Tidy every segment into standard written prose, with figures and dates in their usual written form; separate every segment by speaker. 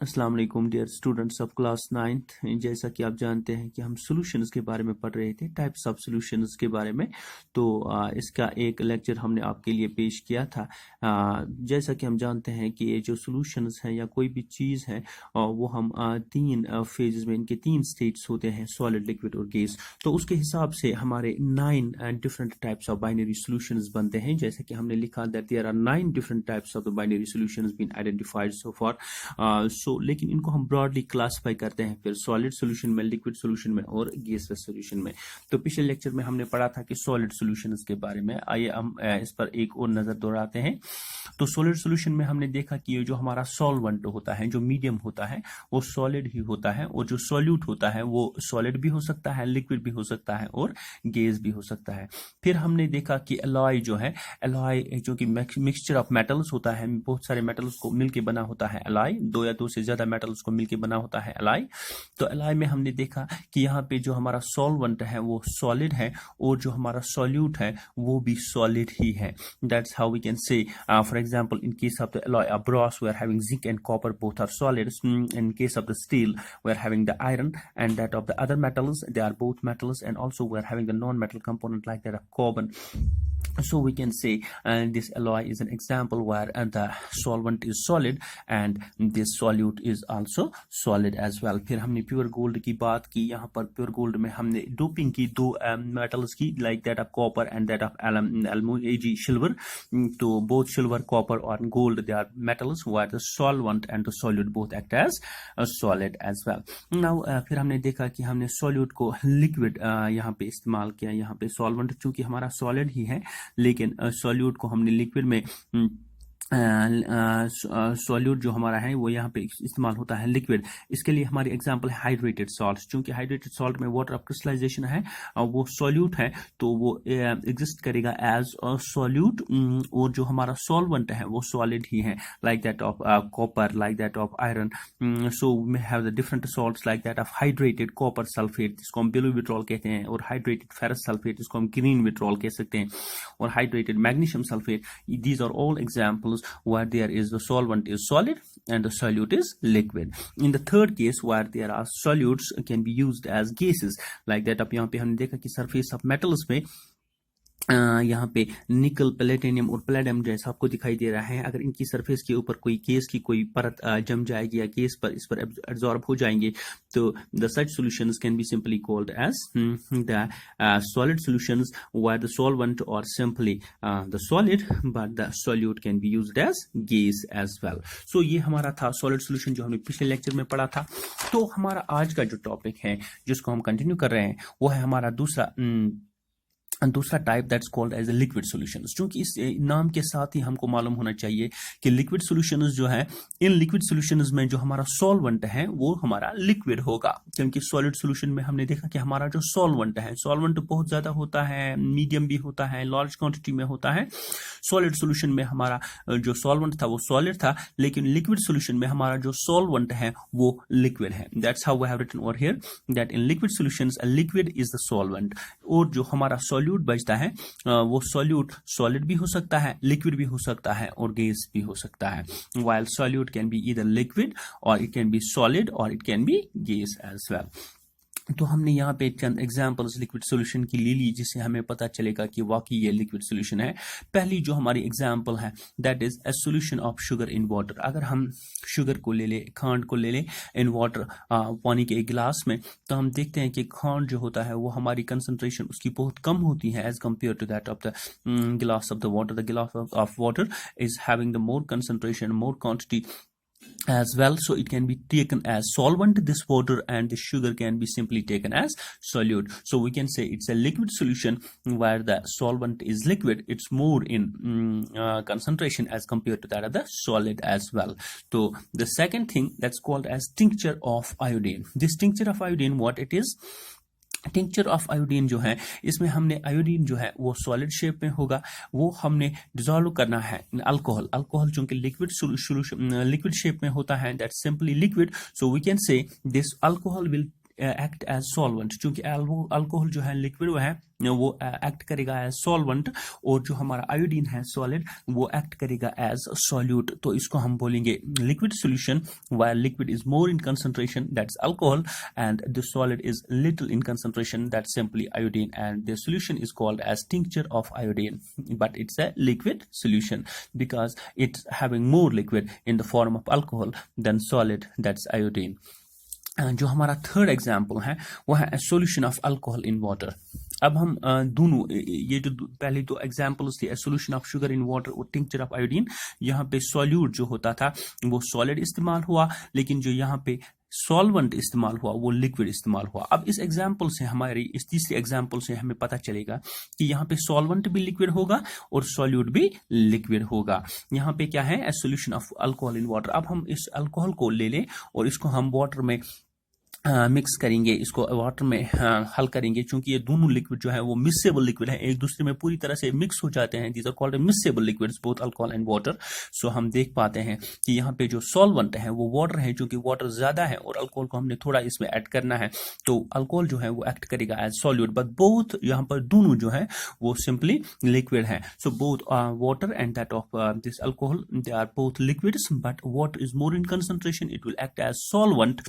Speaker 1: अस्सलाम वालेकुम dear students of class 9th। जैसा कि आप जानते हैं कि हम सॉल्यूशंस के बारे में पढ़ रहे थे, टाइप्स ऑफ सॉल्यूशंस के बारे में। तो इसका एक लेक्चर हमने आपके लिए पेश किया था। जैसा कि हम जानते हैं कि ये जो सॉल्यूशंस हैं या कोई भी चीज़ है वो हम तीन फेजेस में, इनके तीन स्टेट्स होते हैं, सॉलिड, लिक्विड और गैस। तो उसके हिसाब से हमारे 9 different types of binary solutions बनते हैं। जैसे कि हमने लिखा that there are 9 different types of the binary solutions been identified so far. लेकिन इनको हम ब्रॉडली क्लासिफाई करते हैं फिर सॉलिड सॉल्यूशन में, लिक्विड सॉल्यूशन में और गैसियस सॉल्यूशन में। तो पिछले लेक्चर में हमने पढ़ा था कि सॉलिड सॉल्यूशंस के बारे में। आइए हम इस पर एक और नजर दोहराते हैं। तो सॉलिड सॉल्यूशन में हमने देखा कि ये जो हमारा सॉल्वेंट होता है, जो मीडियम होता है, वो सॉलिड ही होता है, और जो सॉल्यूट होता है वो सॉलिड भी हो सकता है, लिक्विड भी हो सकता है और गैस भी हो सकता है। फिर हमने देखा कि एलॉय जो है, एलॉय जो कि मिक्सचर ऑफ मेटल्स होता है, बहुत सारे मेटल्स को मिलके बना होता है एलॉय, दो या दो से ज्यादा मेटल्स को मिलके बना होता है एलॉय। तो एलॉय में हमने देखा कि यहाँ पे जो हमारा सॉल्वेंट है वो सॉलिड है, और जो हमारा सॉल्यूट है वो भी सॉलिड ही है। That's how we can say, for example, in case of the alloy of brass we are having zinc and copper, both are solids. In case of the steel we are having the iron, and that of the other metals they are both metals, and also we are having the non-metal component like that of carbon. So we can say this alloy is an example where the solvent is solid and this solute is also solid as well. फिर हमने pure gold की बात की। यहाँ पर pure gold में हमने doping की दो मेटल्स की, like that of copper and that of silver. तो both silver, copper और gold they are metals where the solvent and the solute both act as solid as well. Now फिर हमने देखा कि हमने solute को liquid यहाँ पे इस्तेमाल किया। यहाँ पे solvent चूंकि हमारा solid ही है, लेकिन सॉल्यूट को हमने लिक्विड में, सॉल्यूट जो हमारा है वो यहाँ पे इस्तेमाल होता है लिक्विड। इसके लिए हमारी एग्जांपल है हाइड्रेटेड सॉल्ट। चूंकि हाइड्रेटेड सॉल्ट में वाटर ऑफ क्रिस्टलाइजेशन है, वो सॉल्यूट है, तो वो एग्जिस्ट करेगा एज सॉल्यूट, और जो हमारा सॉल्वेंट है वो सॉलिड ही है, like that of copper, like that of iron. So we have the different salts like that of hydrated copper sulphate, जिसको हम ब्लू विट्रॉल कहते हैं, और हाइड्रेटेड फेरस सल्फेट, जिसको हम ग्रीन विट्रॉल कह सकते हैं, और hydrated magnesium sulphate. These are all examples where there is the solvent is solid and the solute is liquid. In the third case where there are solutes can be used as gases, like that अब यहाँ पे हमने देखा कि surface of metals में यहाँ पे निकल, प्लेटिनियम और पैलेडियम जैसा आपको दिखाई दे रहा है। अगर इनकी सरफेस के ऊपर कोई गैस की कोई परत जम जाएगी या गैस पर इस पर एब्जॉर्ब हो जाएंगे, तो the such solutions can be simply called as the solid solutions where the solvent और simply the solid but the solute can be used as gas as well. So ये हमारा था सॉलिड सॉल्यूशन जो हमने पिछले लेक्चर में पढ़ा था। तो हमारा आज का जो टॉपिक है जिसको हम कंटिन्यू कर रहे हैं वो है हमारा दूसरा type, that's called as liquid solutions. क्योंकि इस नाम के साथ ही हमको मालूम होना चाहिए कि लिक्विड सॉल्यूशंस जो है, इन लिक्विड सॉल्यूशंस में जो हमारा सॉल्वेंट है वो हमारा लिक्विड होगा। क्योंकि सॉलिड सॉल्यूशन में हमने देखा कि हमारा जो सॉल्वेंट है, सॉल्वेंट बहुत ज्यादा होता है, मीडियम भी होता है, लार्ज क्वांटिटी में होता है। सॉलिड सॉल्यूशन में हमारा जो सॉल्वेंट था वो सॉलिड था, लेकिन लिक्विड सॉल्यूशन में हमारा जो सॉल्वेंट है वो लिक्विड है। That's how we have written over here that in liquid solutions a liquid is the solvent. और जो हमारा सॉल्यूट बचता है वो सॉल्यूट सॉलिड भी हो सकता है, लिक्विड भी हो सकता है और गैस भी हो सकता है। while solute can be either liquid or it can be solid or it can be gas as well. तो हमने यहाँ पे चंद एग्जांपल्स लिक्विड सॉल्यूशन की ले ली, जिससे हमें पता चलेगा कि वाकई ये लिक्विड सॉल्यूशन है। पहली जो हमारी एग्जांपल है that is a solution of sugar in water. अगर हम शुगर को ले लें, खांड को ले लें इन वाटर, पानी के एक गिलास में, तो हम देखते हैं कि खांड जो होता है वो हमारी कंसंट्रेशन उसकी बहुत कम होती है as compare to that of the glass of the water. The glass of water is having the more concentration, more quantity as well, so it can be taken as solvent, this water, and the sugar can be simply taken as solute. So we can say it's a liquid solution where the solvent is liquid, it's more in concentration as compared to that of the solid as well. So the second thing that's called as tincture of iodine. This tincture of iodine, what it is, tincture of iodine जो है, इसमें हमने iodine जो है वो solid shape में होगा, वो हमने डिसॉल्व करना है अल्कोहल। अल्कोहल चूंकि लिक्विड सोल्यूशन लिक्विड शेप में होता है, that simply liquid, so we can say this alcohol will act as solvent, क्योंकि अल्कोहल जो है लिक्विड वो एक्ट करेगा एज सॉल्वेंट, और जो हमारा आयोडीन है सॉलिड वो एक्ट करेगा एज सॉल्यूट। तो इसको हम बोलेंगे liquid solution, wire liquid is more in concentration that's alcohol and the solid is little in concentration, that's simply iodine, and the solution is called as tincture of iodine, but it's a liquid solution because it's having more liquid in the form of alcohol than solid, that's iodine. जो हमारा third example है वो है solution of alcohol in water. अब हम दोनों ये जो पहले दो एग्जाम्पल्स थे, solution of sugar in water और टिंक्चर ऑफ आयोडीन, यहाँ पे सॉल्यूट जो होता था वो सॉलिड इस्तेमाल हुआ, लेकिन जो यहाँ पे सॉल्वेंट इस्तेमाल हुआ वो लिक्विड इस्तेमाल हुआ। अब इस एग्जाम्पल से हमारी इस तीसरी एग्जाम्पल से हमें पता चलेगा कि यहाँ पे सॉल्वेंट भी लिक्विड होगा और सॉल्यूट भी लिक्विड होगा। यहाँ पे क्या है, ए solution of alcohol in water. अब हम इस अल्कोहल को ले लें और इसको हम वाटर में मिक्स करेंगे, इसको वाटर में हल करेंगे, क्योंकि ये दोनों लिक्विड जो है वो मिक्सेबल लिक्विड है, एक दूसरे में पूरी तरह से मिक्स हो जाते हैं। These are called miscible liquids both alcohol and water. So हम देख पाते हैं कि यहाँ पे जो सॉल्वेंट है वो वाटर है, क्योंकि वाटर ज्यादा है और अल्कोहल को हमने थोड़ा इसमें ऐड करना है, तो अल्कोहल जो है वो एक्ट करेगा एज सॉल्यूट, बट बोथ यहाँ पर दोनों जो है वो सिंपली लिक्विड है। So both water and that of this alcohol they are both liquids, but water is more in concentration, it will act as solvent,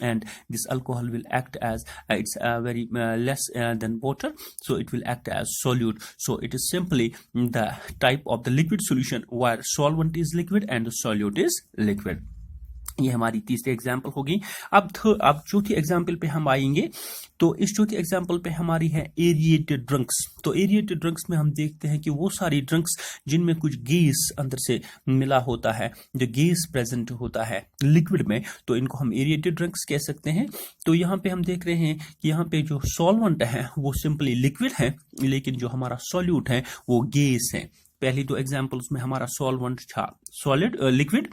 Speaker 1: and this alcohol will act as it's very less than water, so it will act as solute. So it is simply the type of the liquid solution where solvent is liquid and the solute is liquid. ये हमारी तीसरी example होगी। अब चौथी example पे हम आएंगे, तो इस चौथी एग्जाम्पल पे हमारी है एरिएटेड ड्रिंक्स। तो एरिएटेड ड्रिंक्स में हम देखते हैं कि वो सारी ड्रिंक्स जिनमें कुछ गैस अंदर से मिला होता है, जो गैस प्रेजेंट होता है लिक्विड में, तो इनको हम एरिएटेड ड्रिंक्स कह सकते हैं। तो यहाँ पे हम देख रहे हैं कि यहाँ पे जो सॉल्वेंट है वो सिंपली लिक्विड है, लेकिन जो हमारा सॉल्यूट है वो गैस है। पहली दो एग्जाम्पल्स में हमारा सॉल्वेंट था सॉलिड लिक्विड,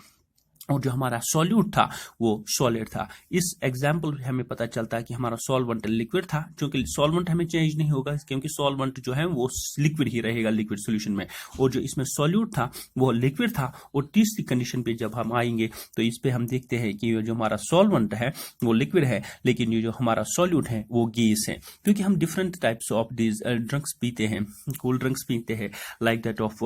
Speaker 1: और जो हमारा सॉल्यूट था वो सॉलिड था। इस एग्जाम्पल से हमें पता चलता है कि हमारा सॉल्वेंट लिक्विड था, क्योंकि सॉल्वेंट हमें चेंज नहीं होगा, क्योंकि सॉल्वेंट जो है वो लिक्विड ही रहेगा लिक्विड सॉल्यूशन में, और जो इसमें सॉल्यूट था वो लिक्विड था। और तीसरी कंडीशन पे जब हम आएंगे तो इस पे हम देखते हैं कि जो हमारा सॉल्वेंट है वो लिक्विड है, लेकिन ये जो हमारा सॉल्यूट है वो गैस है। क्योंकि हम different types of these drinks पीते हैं, कोल्ड ड्रिंक्स पीते हैं, like that of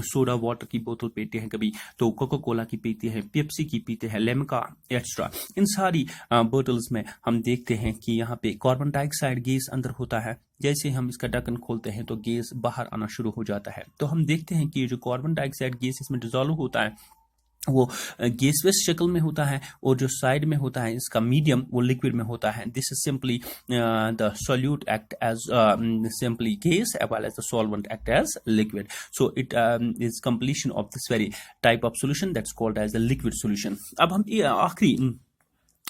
Speaker 1: soda water की बोतल पीते हैं कभी, तो कोका कोला की पीते हैं, पेप्सी की पीते हैं, लेमका एक्स्ट्रा। इन सारी बोतल्स में हम देखते हैं कि यहाँ पे कार्बन डाइऑक्साइड गैस अंदर होता है। जैसे हम इसका ढक्कन खोलते हैं तो गैस बाहर आना शुरू हो जाता है। तो हम देखते हैं कि ये जो कार्बन डाइऑक्साइड गैस इसमें डिसॉल्व होता है वो गैसलेस शक्ल में होता है, और जो साइड में होता है इसका मीडियम वो लिक्विड में होता है। This is simply the solute act as simply gas while as the solvent act as liquid. So it is completion of this very type of solution that's called as the liquid solution. अब हम आखिरी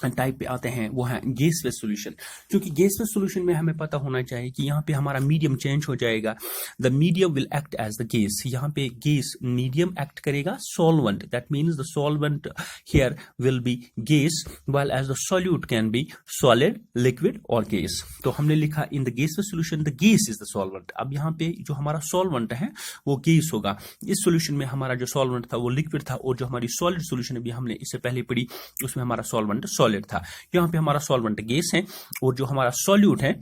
Speaker 1: type पे आते हैं, वो है गैसलेस solution. क्योंकि गैसलेस solution में हमें पता होना चाहिए कि यहाँ पे हमारा मीडियम चेंज हो जाएगा, the medium will act as the gas. यहाँ पे गैस मीडियम एक्ट करेगा solvent, that means the solvent here will be gas while as the solute can be solid, liquid और गैस। तो हमने लिखा in the gaseous solution the gas is the solvent. अब यहाँ पे जो हमारा सॉल्वेंट है वो गैस होगा। इस सॉल्यूशन में हमारा जो सॉल्वेंट था वो लिक्विड था, और जो हमारी सॉलिड सॉल्यूशन अभी हमने इससे पहले पढ़ी उसमें हमारा सॉल्वेंट सॉलिड था। यहाँ पे हमारा सॉल्वेंट गैस है, और जो हमारा सॉल्यूट है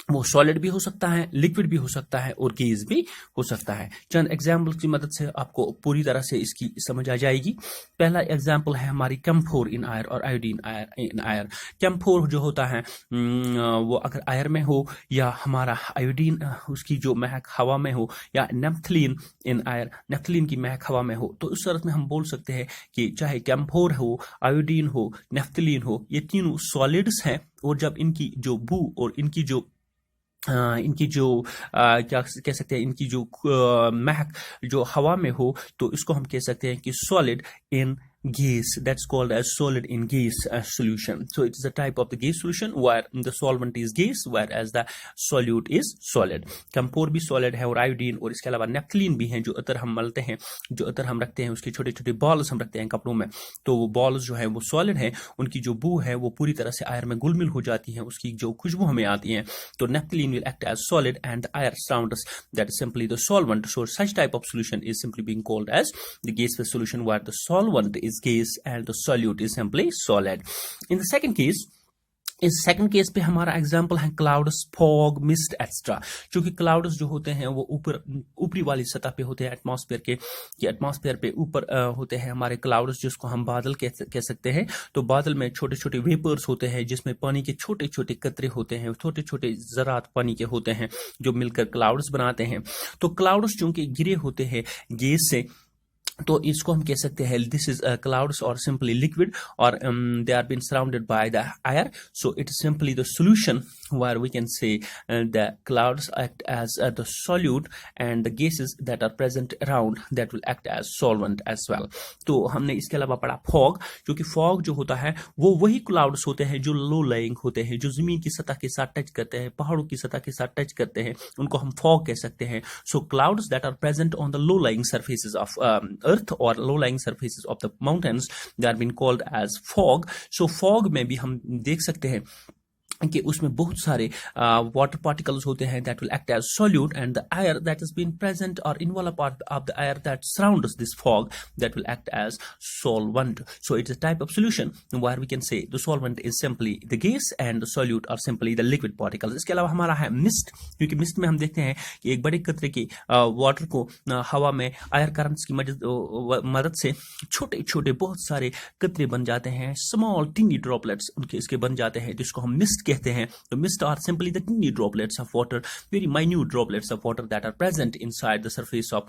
Speaker 1: वो सॉलिड भी हो सकता है, लिक्विड भी हो सकता है और गैस भी हो सकता है। चंद एग्जाम्पल की मदद से आपको पूरी तरह से इसकी समझ आ जाएगी। पहला एग्जाम्पल है हमारी कैम्फोर इन आयर और आयोडीन इन आयर। कैम्फोर जो होता है वो अगर आयर में हो, या हमारा आयोडीन उसकी जो महक हवा में हो, या नेफ्थलीन इन आयर नेफ्थलीन की महक हवा में हो, तो उस सूरत में हम बोल सकते हैं कि चाहे कैम्फोर हो, आयोडीन हो, नेफ्थलीन हो, ये तीनों सॉलिड्स हैं, और जब इनकी जो बू और इनकी जो क्या कह सकते हैं, इनकी जो महक जो हवा में हो, तो इसको हम कह सकते हैं कि solid in gas, that's called as solid in gas solution. So it is a type of the gas solution where the solvent is gas whereas the solute is solid. Camphor भी solid है, और iodine और इसके अलावा naphthalene भी हैं, जो अतर हम मलते हैं, जो अतर हम रखते हैं, उसके छोटे छोटे बॉल्स हम रखते हैं कपड़ों में, तो वो बॉल्स जो है वो solid है, उनकी जो बू है वो पूरी तरह से आयर में घुल मिल हो जाती है, उसकी जो खुशबू हमें आती है। तो naphthalene will act as solid and the air surrounds us, that is simply the solvent. So such type of solution is simply being called as the gaseous solution where the solvent is gas and the solute is simply solid. In the second case, इस second case पे हमारा example है clouds, fog, mist extra. क्योंकि clouds जो होते हैं वो ऊपरी वाली सतह पे होते हैं एटमॉस्फेयर के, एटमॉस्फेयर पे ऊपर होते हैं हमारे क्लाउड्स, जिसको हम बादल कह सकते हैं। तो बादल में छोटे छोटे वेपर्स होते हैं जिसमें पानी के छोटे छोटे कतरे होते हैं, छोटे छोटे ज़रात पानी के होते हैं जो मिलकर क्लाउड्स बनाते हैं। तो क्लाउड्स चूंकि गिरे होते हैं गैस से, तो इसको हम कह सकते हैं दिस इज क्लाउड्स और सिंपली लिक्विड, और they are been surrounded by the air, so it is simply the solution where we can say the clouds act as the solute and the gases that are present around that will act as solvent as well. तो हमने इसके अलावा पढ़ा fog, क्योंकि fog जो होता है वो वही क्लाउड्स होते हैं जो लो लाइंग होते हैं, जो जमीन की सतह के साथ टच करते हैं, पहाड़ों की सतह के साथ टच करते हैं, उनको हम फॉग कह सकते हैं। So clouds that are present on the low lying surfaces of earth और low lying surfaces of the mountains, they are been called as fog. So fog में भी हम देख सकते हैं कि उसमें बहुत सारे वाटर पार्टिकल्स होते हैं that will act as solute, and the air that is been present और involve part of the air that surrounds this fog that will act as solvent. So it is a type of solution where we can say the solvent is simply the gas and the solute are simply the liquid particles. इसके अलावा हमारा है mist, क्योंकि mist में हम देखते हैं कि एक बड़े कतरे की वाटर को हवा में एयर करंट्स की मदद से छोटे छोटे बहुत सारे कतरे बन जाते हैं, स्मॉल टिनी ड्रॉपलेट्स उनके इसके बन जाते हैं, जिसको हम मिस्ट कहते हैं। तो mist are simply the tiny droplets of water, very minute droplets of water that are present inside the surface of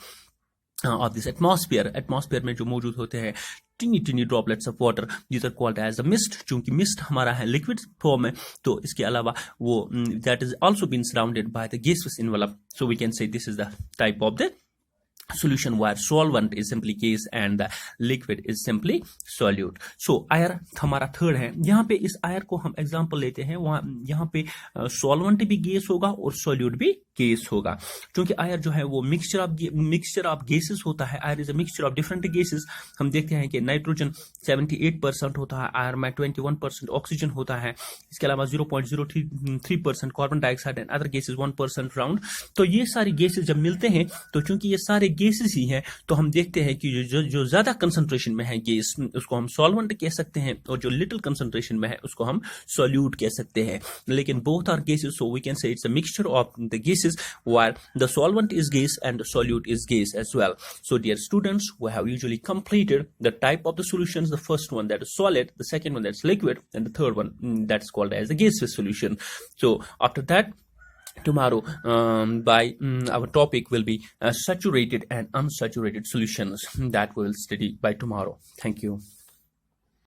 Speaker 1: this atmosphere में जो मौजूद होते हैं tiny droplets of water, these are called as a mist. चूंकि mist हमारा है liquid form में, तो इसके अलावा वो that is also been surrounded by the gases involve, so we can say this is the type of the solution where solvent is simply gas and the liquid is simply solute. So air हमारा third है। यहाँ पे इस air को हम example लेते हैं, वहाँ यहाँ पे solvent भी गैस होगा और solute भी गैस होगा, क्योंकि air जो है वो मिक्सचर ऑफ गैसेस होता है। air is a mixture of different gases। हम देखते हैं कि नाइट्रोजन 78% होता है, air में 21% ऑक्सीजन होता है, इसके अलावा 0.03% carbon dioxide and other gases 1% round. तो ये सारी गैसेस जब मिलते हैं, तो चूंकि ये सारे गैसेस ही हैं, तो हम देखते हैं कि जो ज्यादा कंसंट्रेशन में है गैस, उसको हम सॉल्वेंट कह सकते हैं, और जो लिटिल कंसंट्रेशन में है उसको हम सॉल्यूट कह सकते हैं। लेकिन both are gases, so we can say it's a mixture of the gases where the solvent is gas and the solute is gas as well. So dear students, we have usually completed the type of the solutions. The first one that is solid, the second one that's liquid, and the third one that's called as the gaseous solution. So after that, tomorrow our topic will be saturated and unsaturated solutions that we will study by tomorrow. Thank you.